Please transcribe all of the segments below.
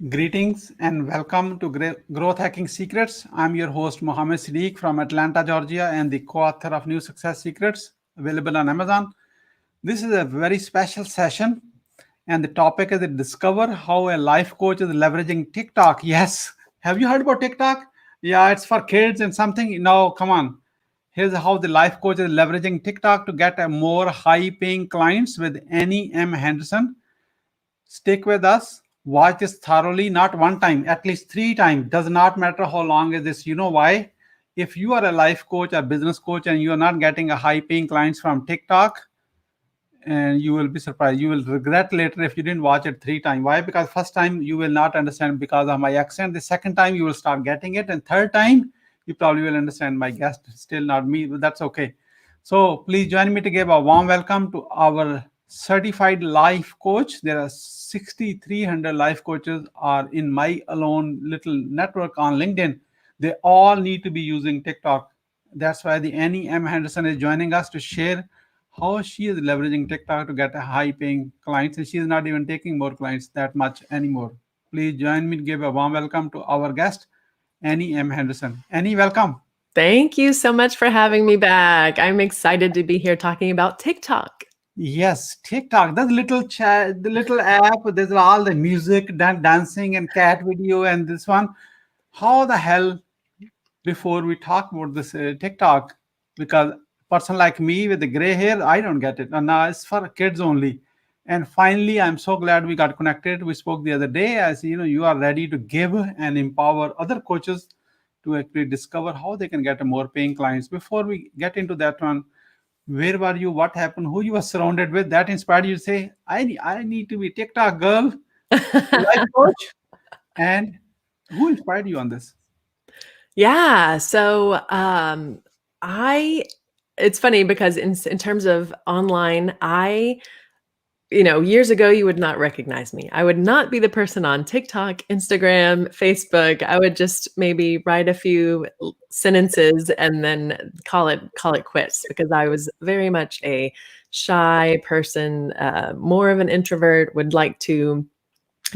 Greetings and welcome to Growth Hacking Secrets. I'm your host, Mohammed Siddique from Atlanta, Georgia, and the co author of New Success Secrets, available on Amazon. This is a very special session, and the topic is to discover how a life coach is leveraging TikTok. Yes, have you heard about TikTok? Yeah, it's for kids and something. No, come on. Here's how the life coach is leveraging TikTok to get a more high paying clients with Annie M. Henderson. Stick with us. Watch this thoroughly, not one time, at least three times. Does not matter how long is this. You know why? If you are a life coach or business coach and you are not getting a high paying clients from TikTok, and you will be surprised. You will regret later if you didn't watch it three times. Why? Because first time you will not understand because of my accent. The second time you will start getting it, and third time you probably will understand my guest. Still not me, but that's okay. So please join me to give a warm welcome to our certified life coach. There are 6,300 life coaches are in my alone little network on LinkedIn. They all need to be using TikTok. That's why the Annie M. Henderson is joining us to share how she is leveraging TikTok to get a high paying clients, and she is not even taking more clients that much anymore. Please join me to give a warm welcome to our guest, Annie M. Henderson. Annie, welcome. Thank you so much for having me back. I'm excited to be here talking about TikTok. Yes, TikTok. That little chat, the little app. There's all the music, dancing, and cat video, and this one. How the hell? Before we talk about this TikTok, because person like me with the gray hair, I don't get it. And now it's for kids only. And finally, I'm so glad we got connected. We spoke the other day. As you are ready to give and empower other coaches to actually discover how they can get a more paying clients. Before we get into that one, where were you? What happened? Who you were surrounded with? That inspired you to say, I need to be TikTok girl, life coach. And who inspired you on this? Yeah. So it's funny because in terms of online, years ago, you would not recognize me. I would not be the person on TikTok, Instagram, Facebook. I would just maybe write a few sentences and then call it quits, because I was very much a shy person, more of an introvert, would like to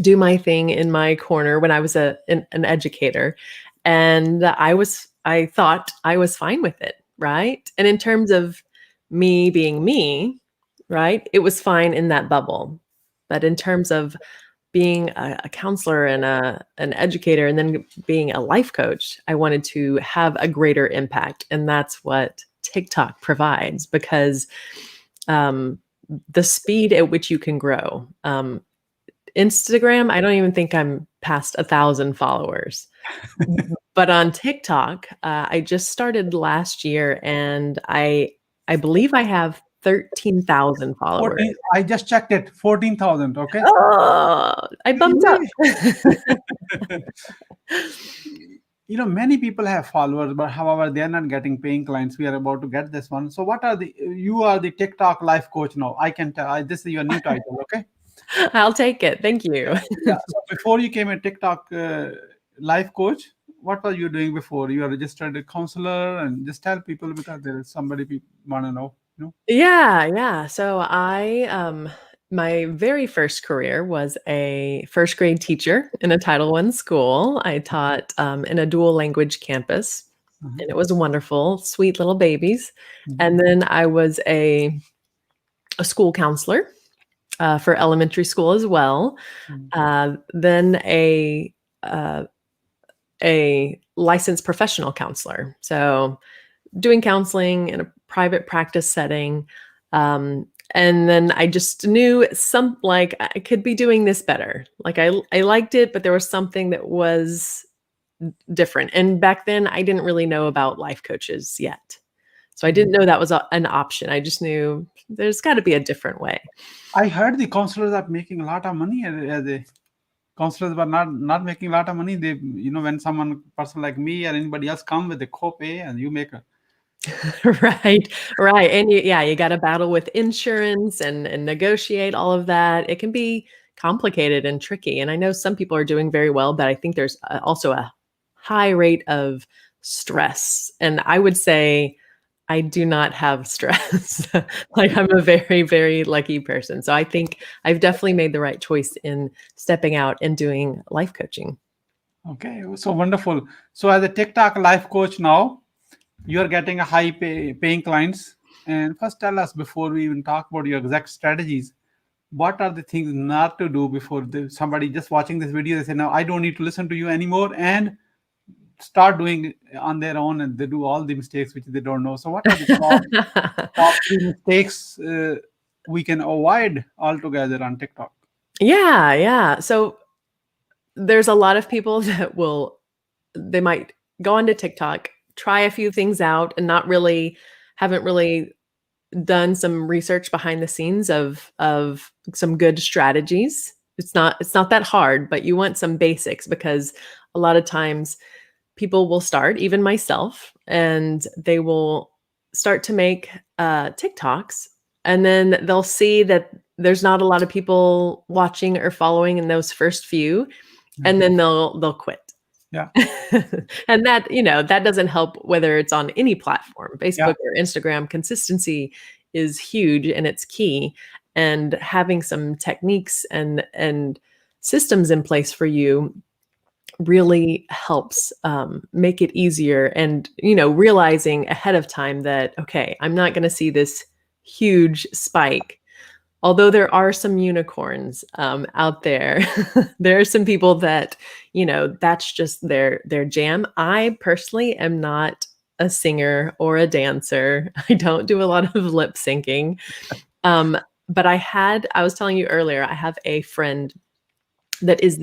do my thing in my corner when I was an educator. And I thought I was fine with it, right? And in terms of me being me, right, it was fine in that bubble. But in terms of being a counselor and an educator, and then being a life coach, I wanted to have a greater impact. And that's what TikTok provides, because the speed at which you can grow. Instagram, I don't even think I'm past 1,000 followers. But on TikTok, I just started last year, and I believe I have 13,000 followers. 14, I just checked it. 14,000. Okay. Oh, I bumped up. Many people have followers, but however, they are not getting paying clients. We are about to get this one. So, you are the TikTok life coach now. I can tell. This is your new title. Okay. I'll take it. Thank you. Yeah. So before you came a TikTok life coach, what were you doing before? You are registered a counselor, and just tell people, because there is somebody people want to know. Yeah. So my very first career was a first grade teacher in a Title I school. I taught in a dual language campus, and it was wonderful, sweet little babies. And then I was a school counselor for elementary school as well. Then a licensed professional counselor. So doing counseling in a private practice setting. And then I just knew I could be doing this better. Like I liked it, but there was something that was different. And back then I didn't really know about life coaches yet. So I didn't know that was an option. I just knew there's got to be a different way. I heard the counselors are making a lot of money. The counselors were not making a lot of money. They, when person like me or anybody else come with a copay, and you make a Right. And you got to battle with insurance and negotiate all of that. It can be complicated and tricky. And I know some people are doing very well, but I think there's also a high rate of stress. And I would say I do not have stress. Like I'm a very, very lucky person. So I think I've definitely made the right choice in stepping out and doing life coaching. Okay, so wonderful. So as a TikTok life coach now, you're getting a paying clients. And first tell us, before we even talk about your exact strategies, what are the things not to do before somebody just watching this video, they say, no, I don't need to listen to you anymore, and start doing it on their own, and they do all the mistakes which they don't know. So what are the top three mistakes we can avoid altogether on TikTok? Yeah. So there's a lot of people that they might go onto TikTok, try a few things out and haven't really done some research behind the scenes of some good strategies. It's not that hard, but you want some basics, because a lot of times people will start, even myself, and they will start to make TikToks, and then they'll see that there's not a lot of people watching or following in those first few, and then they'll quit. Yeah. And that, that doesn't help whether it's on any platform, Facebook Yeah. or Instagram. Consistency is huge and it's key. And having some techniques and systems in place for you really helps make it easier. And, realizing ahead of time that, okay, I'm not going to see this huge spike. Although there are some unicorns out there, there are some people that, that's just their jam. I personally am not a singer or a dancer. I don't do a lot of lip syncing. But I was telling you earlier, I have a friend that is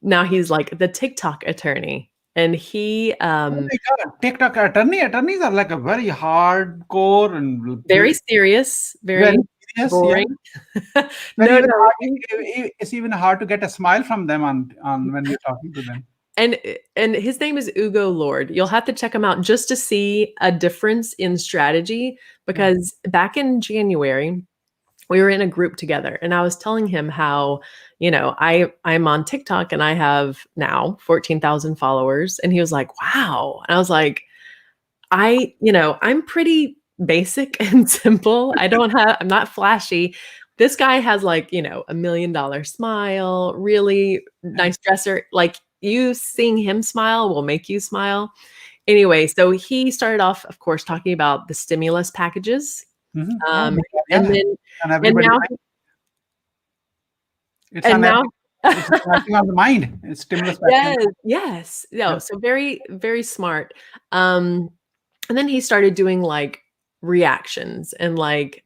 now he's like the TikTok attorney. And he Oh my God, TikTok attorneys are like a very hardcore and very serious, very serious, boring. Yeah. No. It's even hard to get a smile from them on when you're talking to them. And his name is Ugo Lord. You'll have to check him out just to see a difference in strategy, because back in January, we were in a group together and I was telling him how, I'm on TikTok and I have now 14,000 followers. And he was like, wow. And I was like, I'm pretty basic and simple. I'm not flashy. This guy has like, $1 million smile, really nice dresser. Like, you seeing him smile will make you smile. Anyway, so he started off, of course, talking about the stimulus packages. Mm-hmm. And now it's on the mind. It's stimulus package. yes. No, so very, very smart. And then he started doing like reactions and like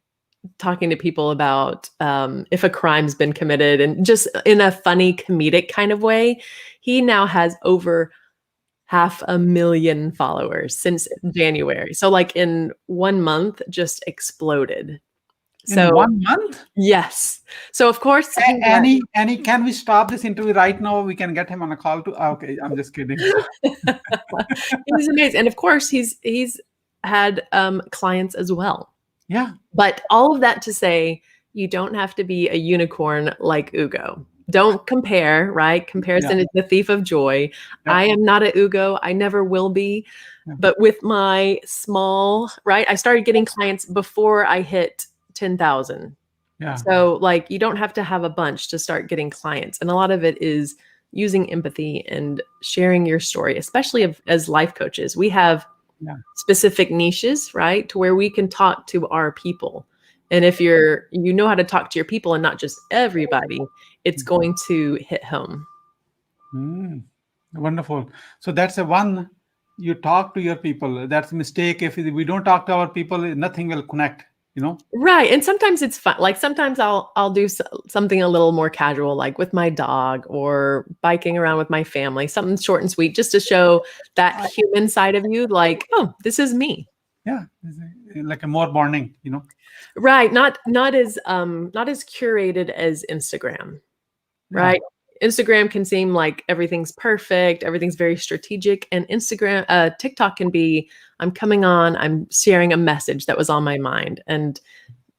talking to people about if a crime's been committed, and just in a funny comedic kind of way. He now has over 500,000 followers since January. So like in 1 month, just exploded. In 1 month? Yes. So of course, Annie, can we stop this interview right now? We can get him on a call too. Okay, I'm just kidding. He's amazing. And of course, he's had clients as well. Yeah. But all of that to say, you don't have to be a unicorn like Ugo. Don't compare, right? Comparison is the thief of joy. Yeah. I am not a Ugo. I never will be. Yeah. But with my small, right? I started getting clients before I hit 10,000. Yeah. So like, you don't have to have a bunch to start getting clients. And a lot of it is using empathy and sharing your story, especially as life coaches. We have specific niches, right? To where we can talk to our people. And if you know how to talk to your people and not just everybody, it's going to hit home. Wonderful. So that's the one, you talk to your people. That's a mistake. If we don't talk to our people, nothing will connect, Right. And sometimes it's fun. Like sometimes I'll do something a little more casual, like with my dog or biking around with my family, something short and sweet, just to show that human side of you. Like, oh, this is me. Yeah. Like a more bonding, Right. Not as curated as Instagram. Right. Instagram can seem like everything's perfect, everything's very strategic, and TikTok can be, I'm coming on, I'm sharing a message that was on my mind. And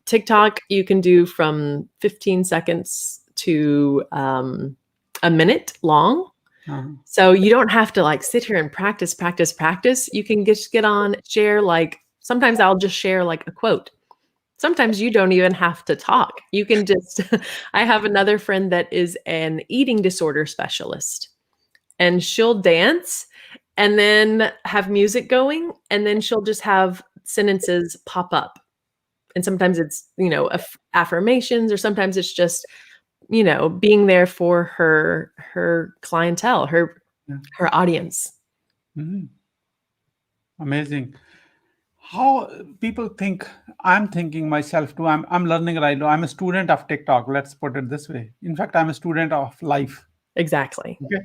TikTok, you can do from 15 seconds to a minute long. So you don't have to like sit here and practice. You can just get on, share like Sometimes I'll just share like a quote. Sometimes you don't even have to talk. You can just, I have another friend that is an eating disorder specialist, and she'll dance and then have music going, and then she'll just have sentences pop up. And sometimes it's, affirmations, or sometimes it's just, being there for her clientele, her audience. Mm-hmm. Amazing. How people think, I'm thinking myself too. I'm learning right now. I'm a student of TikTok. Let's put it this way. In fact, I'm a student of life. Exactly. Okay.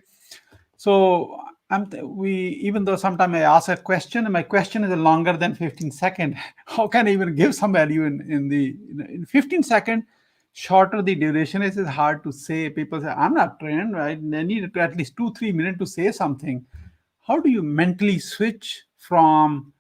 So even though sometimes I ask a question and my question is longer than 15 seconds, how can I even give some value in 15 seconds? Shorter the duration is hard to say. People say, I'm not trained, right? They need to at least 2-3 minutes to say something. How do you mentally switch from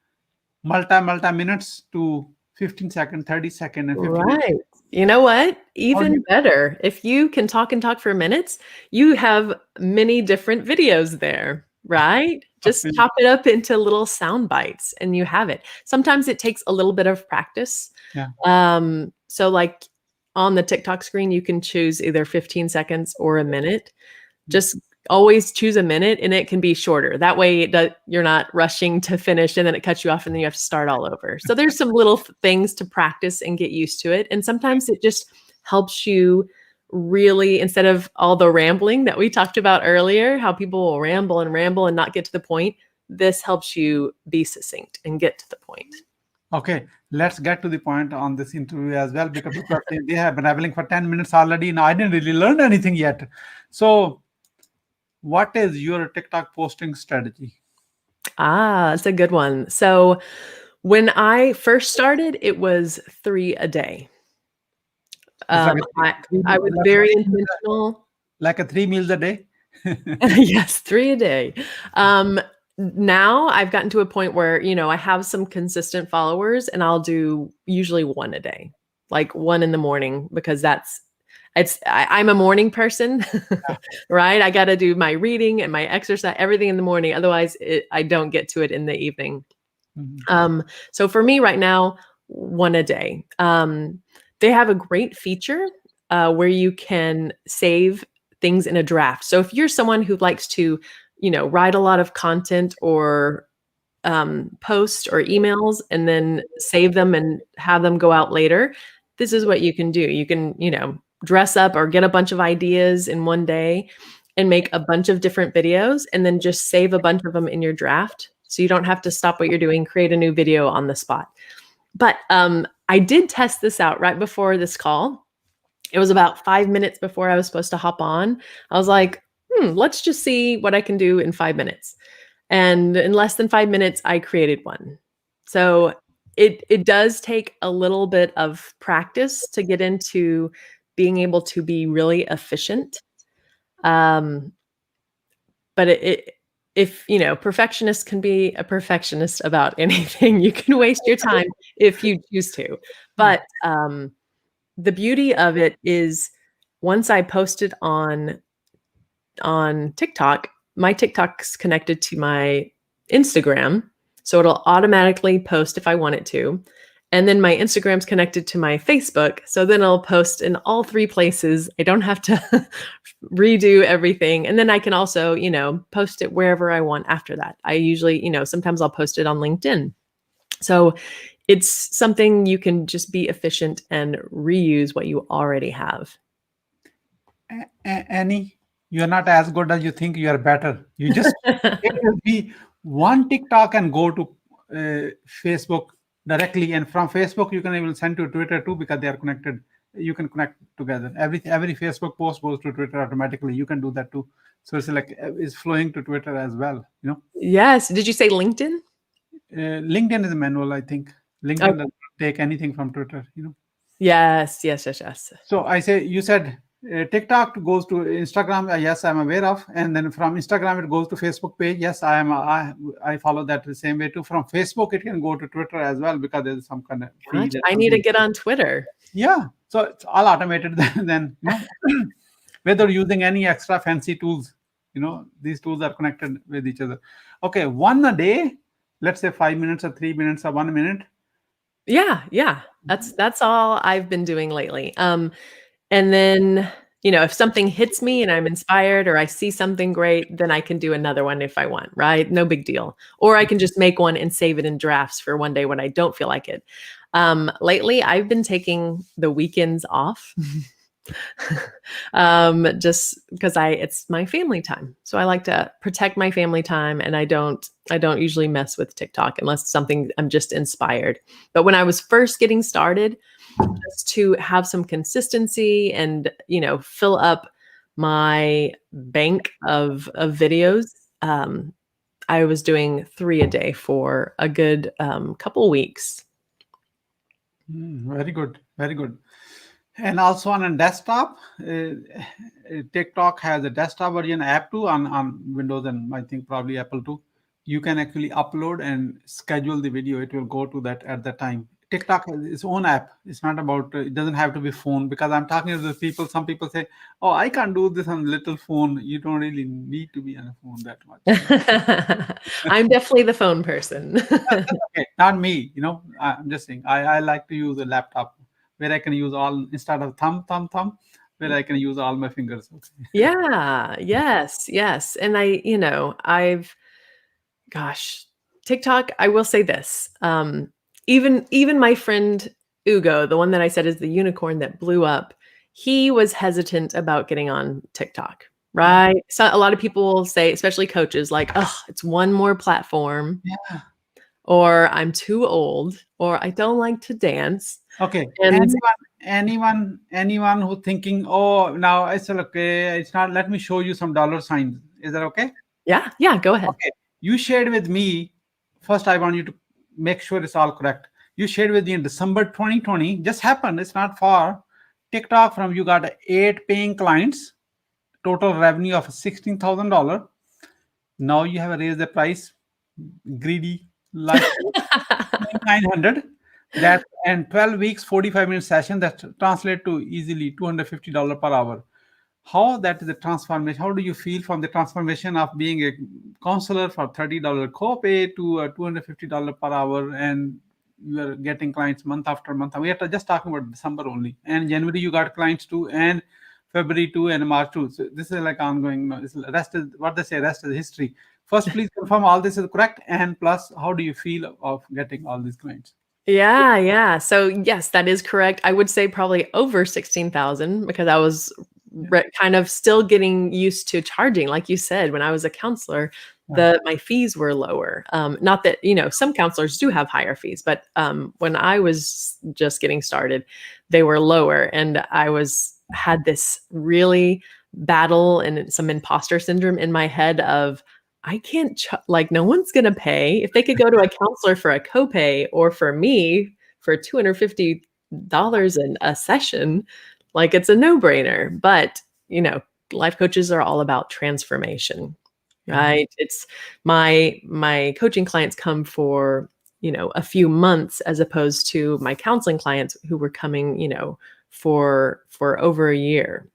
multi minutes to 15 second, 30 second, and 15 minutes? Right. You know what? How do Even you- better. If you can talk and talk for minutes, you have many different videos there, right? Just chop it up into little sound bites and you have it. Sometimes it takes a little bit of practice. Yeah. So like on the TikTok screen, you can choose either 15 seconds or a minute. Just always choose a minute, and it can be shorter. That way you're not rushing to finish and then it cuts you off and then you have to start all over. So there's some little things to practice and get used to it. And sometimes it just helps you really, instead of all the rambling that we talked about earlier, how people will ramble and not get to the point, this helps you be succinct and get to the point. Okay, let's get to the point on this interview as well, because people are saying they have been rambling for 10 minutes already. Now, I didn't really learn anything yet. So, what is your TikTok posting strategy? That's a good one. So when I first started, it was 3 a day. It's I was very intentional. like a 3 meals a day? Yes, 3 a day. Now I've gotten to a point where, I have some consistent followers, and I'll do usually 1 a day, like 1 in the morning, because I'm a morning person, right? I got to do my reading and my exercise, everything in the morning. Otherwise I don't get to it in the evening. Mm-hmm. So for me right now, 1 a day. They have a great feature where you can save things in a draft. So if you're someone who likes to, write a lot of content or post or emails and then save them and have them go out later, this is what you can do. You can, dress up or get a bunch of ideas in one day and make a bunch of different videos, and then just save a bunch of them in your draft. So you don't have to stop what you're doing, create a new video on the spot. But I did test this out right before this call. It was about 5 minutes before I was supposed to hop on. I was like, let's just see what I can do in 5 minutes. And in less than 5 minutes, I created one. So it does take a little bit of practice to get into being able to be really efficient. But if perfectionists can be a perfectionist about anything, you can waste your time if you choose to. But the beauty of it is, once I posted on TikTok, my TikTok's connected to my Instagram, so it'll automatically post if I want it to. And then my Instagram's connected to my Facebook, so then I'll post in all 3 places. I don't have to redo everything. And then I can also, post it wherever I want after that. I usually, sometimes I'll post it on LinkedIn. So it's something you can just be efficient and reuse what you already have. Annie, you're not as good as you think. You are better. You just be one TikTok and go to Facebook directly, and from Facebook you can even send to Twitter too, because they are connected. You can connect together. Every Facebook post goes to Twitter automatically. You can do that too. So it's like it's flowing to Twitter as well. Yes. Did you say LinkedIn? LinkedIn is a manual, I think. LinkedIn doesn't take anything from Twitter. Yes. So you said TikTok goes to Instagram. Yes, I'm aware of. And then from Instagram, it goes to Facebook page. Yes, I follow that the same way too. From Facebook, it can go to Twitter as well, because there's some kind of feed. I need to get on Twitter. Yeah. So it's all automated then. Whether using any extra fancy tools, these tools are connected with each other. Okay, 1 a day. let's say 5 minutes or 3 minutes or 1 minute. Yeah. That's all I've been doing lately. And then, if something hits me and I'm inspired or I see something great, then I can do another one if I want, right? No big deal. Or I can just make one and save it in drafts for one day when I don't feel like it. Lately, I've been taking the weekends off. Just because it's my family time. So I like to protect my family time, and I don't usually mess with TikTok unless something I'm just inspired. But when I was first getting started, just to have some consistency and, fill up my bank of videos, I was doing 3 a day for a good couple weeks. Very good, very good. And also on a desktop, TikTok has a desktop version app too on Windows and I think probably Apple too. You can actually upload and schedule the video. It will go to that at that time. TikTok has its own app. It's not about, it doesn't have to be phone, because I'm talking to the people. Some people say, oh, I can't do this on a little phone. You don't really need to be on a phone that much. I'm definitely the phone person. Okay, not me. I'm just saying, I like to use a laptop where I can use all, instead of thumb, where I can use all my fingers. Okay. Yeah. Yes. And gosh, TikTok, I will say this. Even my friend Ugo, the one that I said is the unicorn that blew up, he was hesitant about getting on TikTok, right? So a lot of people will say, especially coaches, like, oh, it's one more platform. Yeah. Or I'm too old, or I don't like to dance. Okay. And Anyone who thinking, oh, now it's okay, it's not, let me show you some dollar signs. Is that okay? yeah, go ahead. Okay. You shared with me, first I want you to make sure it's all correct. You shared with me in December 2020, just happened, it's not far. TikTok from you got 8 paying clients, total revenue of $16,000. Now you have raised the price, greedy like 900. That and 12 weeks, 45-minute session that translate to easily $250 per hour. How that is the transformation? How do you feel from the transformation of being a counselor for $30 copay to $250 per hour, and you are getting clients month after month? We are just talking about December only, and January you got clients too, and February too, and March too. So this is like ongoing. Rest is what they say. Rest is history. First, please confirm all this is correct, and plus, how do you feel of getting all these clients? Yeah. So yes, that is correct. I would say probably over 16,000 because I was kind of still getting used to charging. Like you said, when I was a counselor, my fees were lower. Not that, some counselors do have higher fees, but when I was just getting started, they were lower. And I had this really battle and some imposter syndrome in my head of, I can't, no one's going to pay. If they could go to a counselor for a copay or for me for $250 a session, it's a no-brainer. But, life coaches are all about transformation, right? It's my coaching clients come for, a few months as opposed to my counseling clients who were coming, for over a year.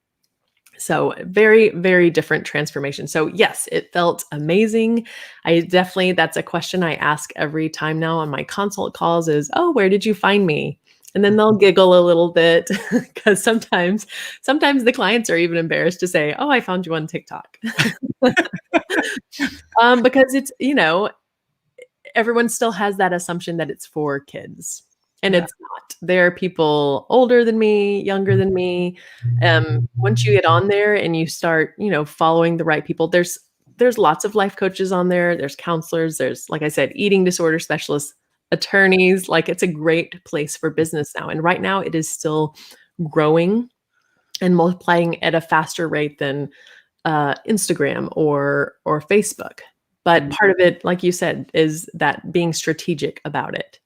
So very, very different transformation. So yes, it felt amazing. That's a question I ask every time now on my consult calls is, oh, where did you find me? And then they'll giggle a little bit because sometimes the clients are even embarrassed to say, oh, I found you on TikTok. Because it's, everyone still has that assumption that it's for kids. And it's not. There are people older than me, younger than me. Once you get on there and you start, following the right people, there's lots of life coaches on there. There's counselors. There's, like I said, eating disorder specialists, attorneys. It's a great place for business now. And right now it is still growing and multiplying at a faster rate than Instagram or Facebook. But part of it, like you said, is that being strategic about it.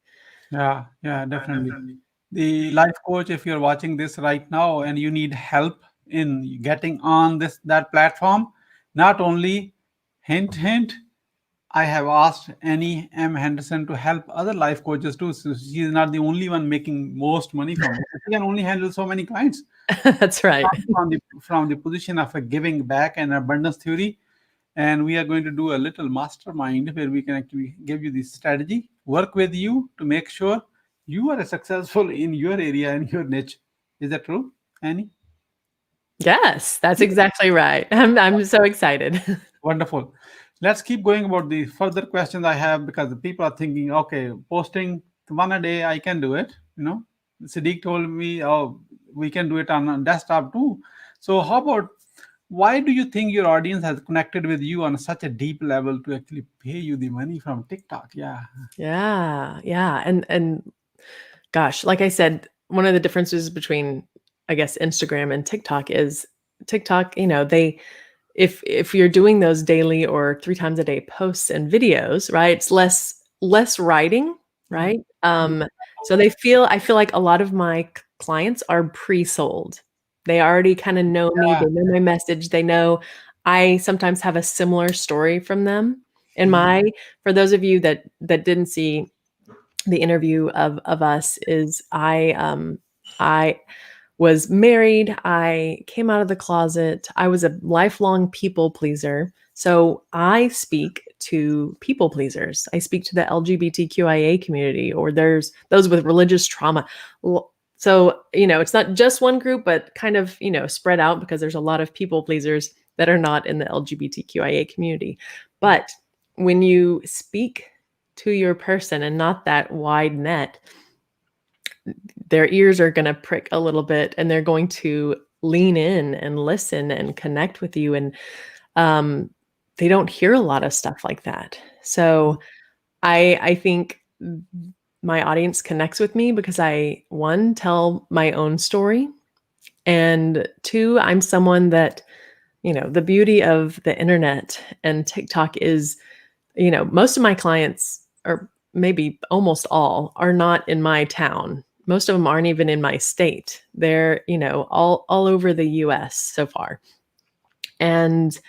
Yeah, definitely. The life coach, if you're watching this right now and you need help in getting on that platform, not only hint, I have asked Annie M. Henderson to help other life coaches too. So she is not the only one making most money from it. She can only handle so many clients. That's right. From the position of a giving back and abundance theory, And we are going to do a little mastermind where we can actually give you the strategy, work with you to make sure you are successful in your area and your niche. Is that true, Annie? Yes, that's exactly right. I'm so excited. Wonderful. Let's keep going about the further questions I have, because the people are thinking, okay, posting one a day, I can do it. Siddique told me, oh, we can do it on a desktop too. So how about, why do you think your audience has connected with you on such a deep level to actually pay you the money from TikTok? Yeah. Yeah. And gosh, like I said, one of the differences between, I guess, Instagram and TikTok is TikTok, if you're doing those daily or 3 times a day posts and videos, right? It's less writing, right? So I feel like a lot of my clients are pre-sold. They already kind of know me, Yeah. they know my message, they know I sometimes have a similar story from them. And for those of you that didn't see the interview of us, is I was married. I came out of the closet. I was a lifelong people pleaser. So I speak to people pleasers. I speak to the LGBTQIA community, or there's those with religious trauma. So, it's not just one group, but kind of, spread out, because there's a lot of people pleasers that are not in the LGBTQIA community. But when you speak to your person and not that wide net, their ears are going to prick a little bit, and they're going to lean in and listen and connect with you. And they don't hear a lot of stuff like that. So I think my audience connects with me because I, one, tell my own story, and two, I'm someone that, the beauty of the internet and TikTok is, most of my clients, or maybe almost all, are not in my town. Most of them aren't even in my state. They're, all over the US so far. And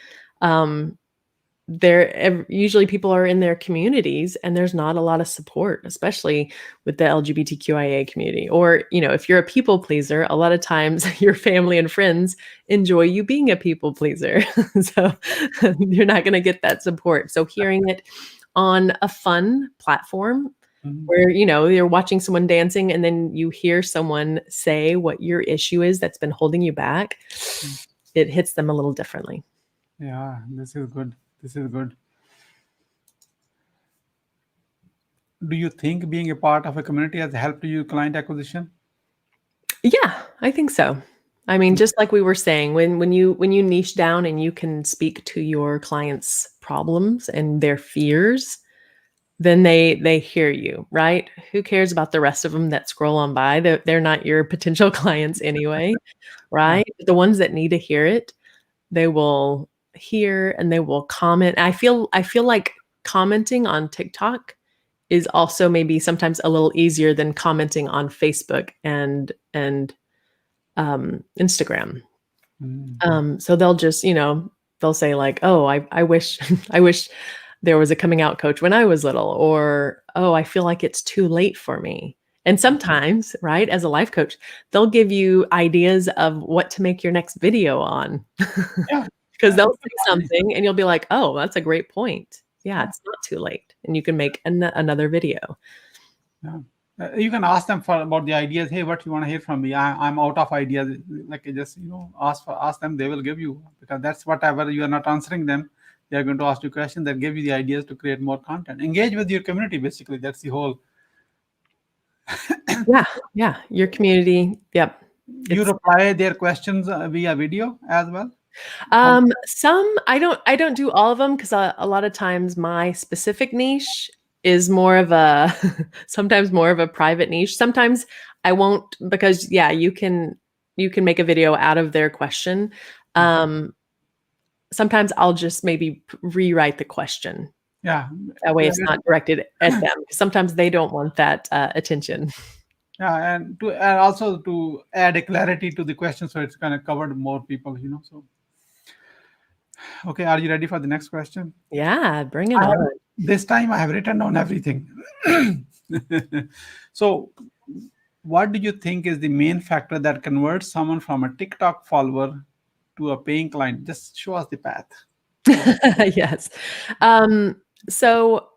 usually people are in their communities, and there's not a lot of support, especially with the LGBTQIA community. Or, if you're a people pleaser, a lot of times your family and friends enjoy you being a people pleaser. So you're not going to get that support. So hearing it on a fun platform where, you're watching someone dancing, and then you hear someone say what your issue is that's been holding you back, it hits them a little differently. Yeah, this is good. This is good. Do you think being a part of a community has helped you client acquisition? Yeah, I think so. I mean, just like we were saying, when you niche down and you can speak to your clients' problems and their fears, then they hear you, right? Who cares about the rest of them that scroll on by? They're not your potential clients anyway, Yeah. right? The ones that need to hear it, they will hear and they will comment. I feel like commenting on TikTok is also maybe sometimes a little easier than commenting on Facebook and Instagram. So they'll just, they'll say like, "Oh, I wish I wish there was a coming out coach when I was little," or, "Oh, I feel like it's too late for me." And sometimes, right, as a life coach, they'll give you ideas of what to make your next video on. Yeah. Because they'll say something and you'll be like, "Oh, that's a great point. Yeah, it's not too late." And you can make another video. Yeah. You can ask them about the ideas. Hey, what you want to hear from me? I'm out of ideas. Like, just ask them. They will give you, because that's whatever you are not answering them. They are going to ask you questions that give you the ideas to create more content. Engage with your community. Basically, that's the whole. Yeah, your community. Yep. You reply their questions via video as well. Some I don't do all of them, because a lot of times my specific niche is more of a sometimes more of a private niche. Sometimes I won't, because you can make a video out of their question. Sometimes I'll just maybe rewrite the question. Yeah. That way it's not directed at them. Sometimes they don't want that attention. Yeah, and also to add a clarity to the question, so it's kind of covered more people. So, okay, are you ready for the next question? Yeah, bring it on. This time I have written down everything. So, what do you think is the main factor that converts someone from a TikTok follower to a paying client? Just show us the path. Yes. So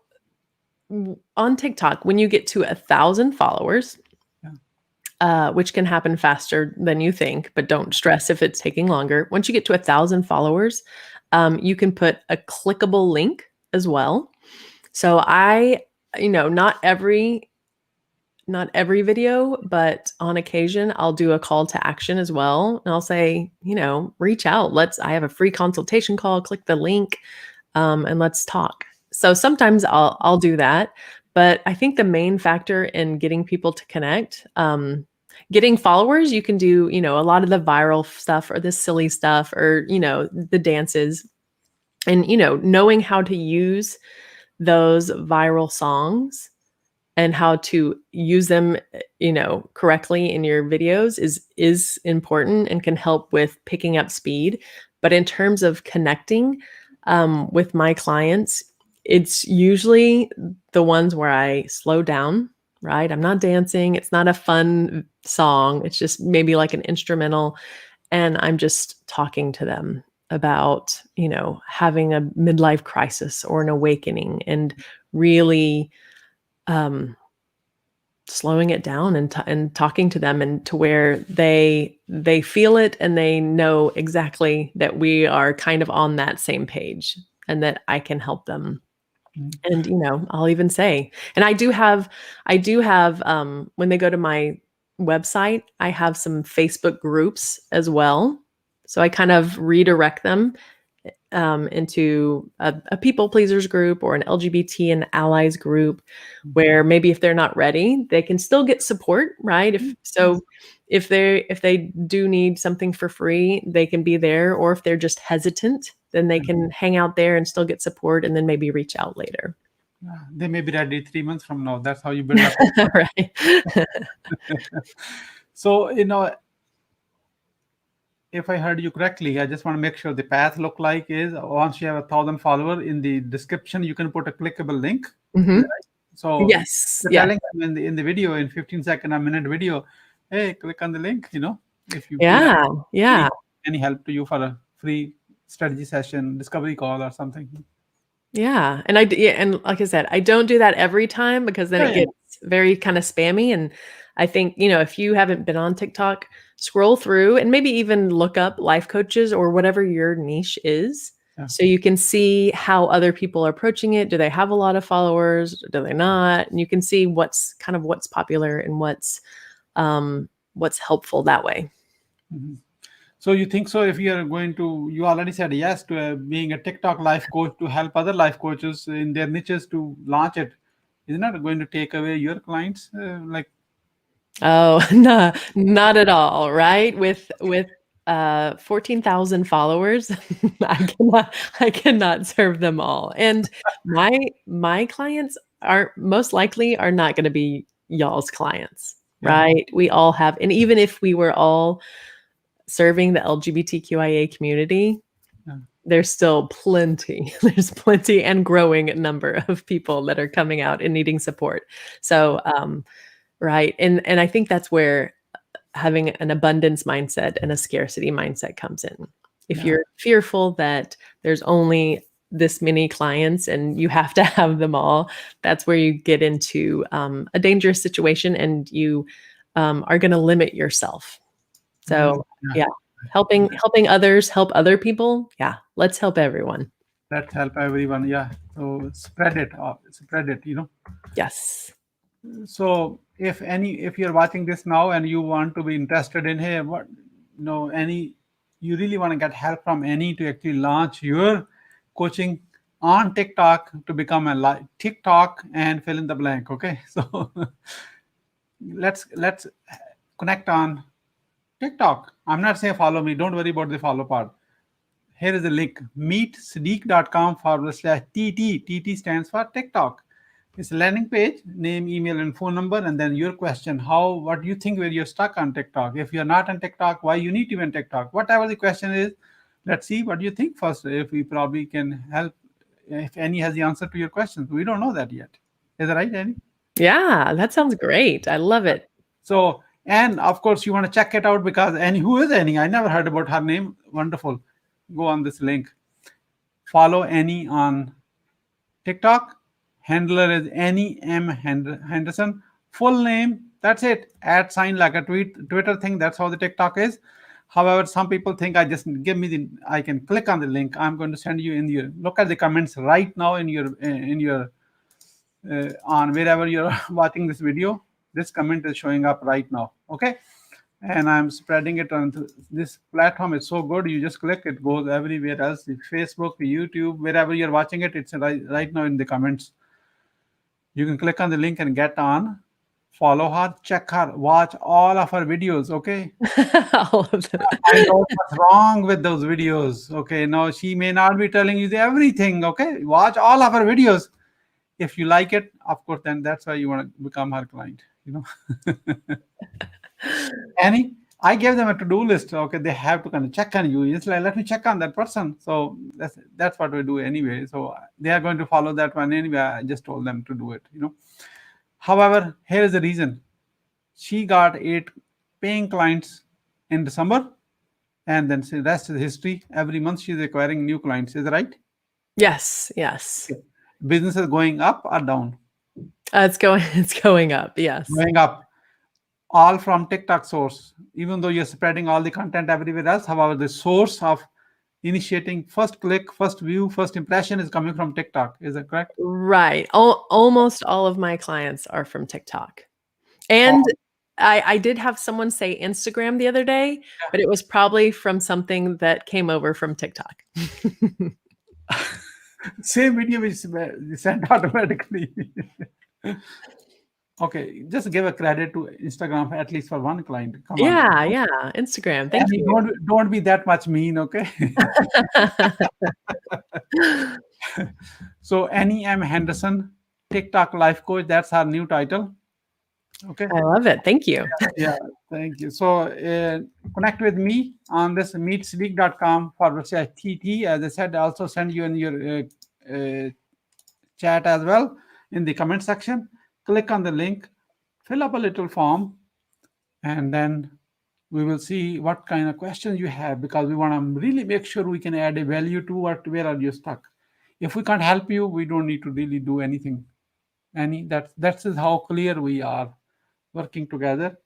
on TikTok, when you get to 1,000 followers, which can happen faster than you think, but don't stress if it's taking longer. Once you get to 1,000 followers, you can put a clickable link as well. So not every video, but on occasion, I'll do a call to action as well. And I'll say, reach out. I have a free consultation call, click the link, and let's talk. So sometimes I'll do that. But I think the main factor in getting people to connect, getting followers, you can do, a lot of the viral stuff or the silly stuff or, the dances and, knowing how to use those viral songs and how to use them, correctly in your videos is important and can help with picking up speed. But in terms of connecting with my clients, it's usually the ones where I slow down, right? I'm not dancing. It's not a fun song. It's just maybe like an instrumental. And I'm just talking to them about, having a midlife crisis or an awakening and really slowing it down and talking to them and to where they feel it and they know exactly that we are kind of on that same page and that I can help them. And I'll even say, and I do have when they go to my website, I have some Facebook groups as well. So I kind of redirect them into a people pleasers group or an LGBT and allies group where maybe if they're not ready, they can still get support, right? If they do need something for free, they can be there. Or if they're just hesitant, then they can hang out there and still get support and then maybe reach out later. They may be ready 3 months from now. That's how you build up. Right. So, if I heard you correctly, I just want to make sure the path look like is once you have 1,000 followers, in the description, you can put a clickable link. Mm-hmm. Right? So yes, telling them in the video, in 15 second, a minute video, hey, click on the link, if you any help to you for a free strategy session, discovery call or something. Yeah. And like I said, I don't do that every time because then it gets very kind of spammy. And I think, if you haven't been on TikTok, scroll through and maybe even look up life coaches or whatever your niche is. So you can see how other people are approaching it. Do they have a lot of followers? Do they not? And you can see what's popular and what's helpful that way. Mm-hmm. So you think so if you are going to, you already said yes to being a TikTok life coach to help other life coaches in their niches to launch it. Isn't that going to take away your clients? Oh, no, not at all. Right. With 14,000 followers, I cannot serve them all. And my clients are most likely not going to be y'all's clients. Right. We all have, and even if we were all serving the LGBTQIA community, there's still plenty. There's plenty and growing number of people that are coming out and needing support. So, right. And I think that's where having an abundance mindset and a scarcity mindset comes in. If you're fearful that there's only this many clients and you have to have them all, that's where you get into a dangerous situation and you are going to limit yourself. So helping others, help other people. Yeah. Let's help everyone. Let's help everyone. Yeah. So spread it. Yes. So if you're watching this now and you want to be interested in, hey, you really want to get help from Annie to actually launch your coaching on TikTok to become a TikTok and fill in the blank. Okay. So let's connect on TikTok. I'm not saying follow me. Don't worry about the follow part. Here is the link, meetsiddique.com/TT. TT stands for TikTok. It's a landing page, name, email, and phone number, and then your question. What do you think where you're stuck on TikTok? If you're not on TikTok, why you need to be on TikTok? Whatever the question is, let's see what you think first. If we probably can help, if Annie has the answer to your questions. We don't know that yet. Is that right, Annie? Yeah, that sounds great. I love it. So, and of course, you want to check it out because Annie, who is Annie? I never heard about her name. Wonderful. Go on this link. Follow Annie on TikTok. Handler is Annie M. Henderson. Full name, that's it. At sign like a Twitter thing. That's how the TikTok is. However, some people think I can click on the link. I'm going to send you in your look at the comments right now in your on wherever you're watching this video. This comment is showing up right now. Okay. And I'm spreading it on this platform. Is so good. You just click, it goes everywhere else. Facebook, YouTube, wherever you're watching it, it's right now in the comments. You can click on the link and get on. Follow her, check her, watch all of her videos. Okay. All of them. Find out what's wrong with those videos. Okay. Now she may not be telling you everything. Okay. Watch all of her videos. If you like it, of course, then that's why you want to become her client. Annie, I gave them a to-do list. Okay, they have to kind of check on you. It's like, let me check on that person. So that's what we do anyway. So they are going to follow that one anyway. I just told them to do it. However, here is the reason. She got 8 paying clients in December, and then the rest is history. Every month she's acquiring new clients. Is that right? Yes. Yes. Okay. Business is going up or down? It's going up. Yes. Going up. All from TikTok source, even though you're spreading all the content everywhere else. However, the source of initiating first click, first view, first impression is coming from TikTok. Is that correct? Right. Almost all of my clients are from TikTok. And I did have someone say Instagram the other day, but it was probably from something that came over from TikTok. Same video which is sent automatically. Okay, just give a credit to Instagram at least for one client. Come on. Yeah, Instagram. Thank you. Don't be that much mean, okay? So Annie M. Henderson, TikTok life coach. That's her new title. Okay. I love it. Thank you. Yeah, thank you. So connect with me on this meetsiddique.com/TT. As I said, I also send you in your chat as well in the comment section. Click on the link, fill up a little form, and then we will see what kind of questions you have, because we want to really make sure we can add a value to where are you stuck. If we can't help you, we don't need to really do anything. That's how clear we are working together,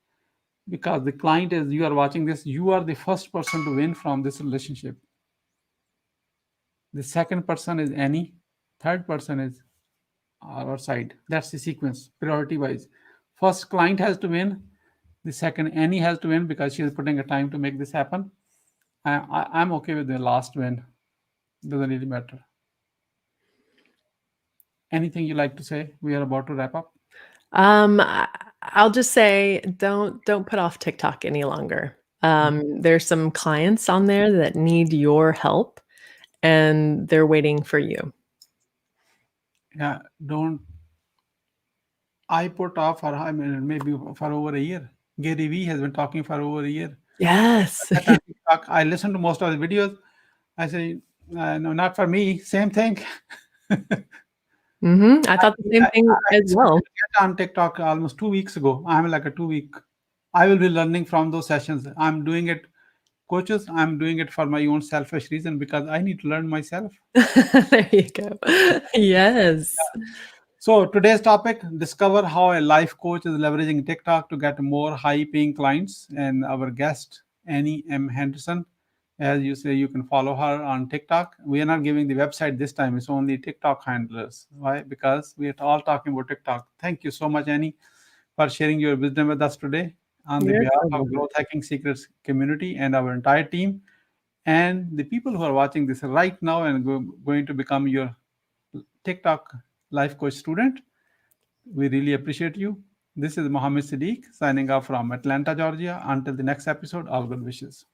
because the client is, you are watching this, you are the first person to win from this relationship. The second person is Annie. Third person is our side. That's the sequence, priority wise. First, client has to win. The second, Annie has to win because she is putting a time to make this happen. I'm okay with the last win. Doesn't really matter. Anything you like to say? We are about to wrap up. I'll just say don't put off TikTok any longer. There's some clients on there that need your help, and they're waiting for you. Yeah, don't. I put off for maybe for over a year. Gary Vee has been talking for over a year. Yes. I listen to most of the videos. I say, no, not for me. Same thing. I thought the same thing as well. I on TikTok almost 2 weeks ago. I'm like a 2-week. I will be learning from those sessions. I'm doing it, coaches. I'm doing it for my own selfish reason, because I need to learn myself. There you go. Yes. So today's topic: discover how a life coach is leveraging TikTok to get more high-paying clients. And our guest, Annie M. Henderson. As you say, you can follow her on TikTok. We are not giving the website this time. It's only TikTok handlers. Why? Because we are all talking about TikTok. Thank you so much, Annie, for sharing your wisdom with us today on the behalf of Growth Hacking Secrets community and our entire team, and the people who are watching this right now and going to become your TikTok life coach student. We really appreciate you. This is Mohammed Siddique signing off from Atlanta, Georgia. Until the next episode, all good wishes.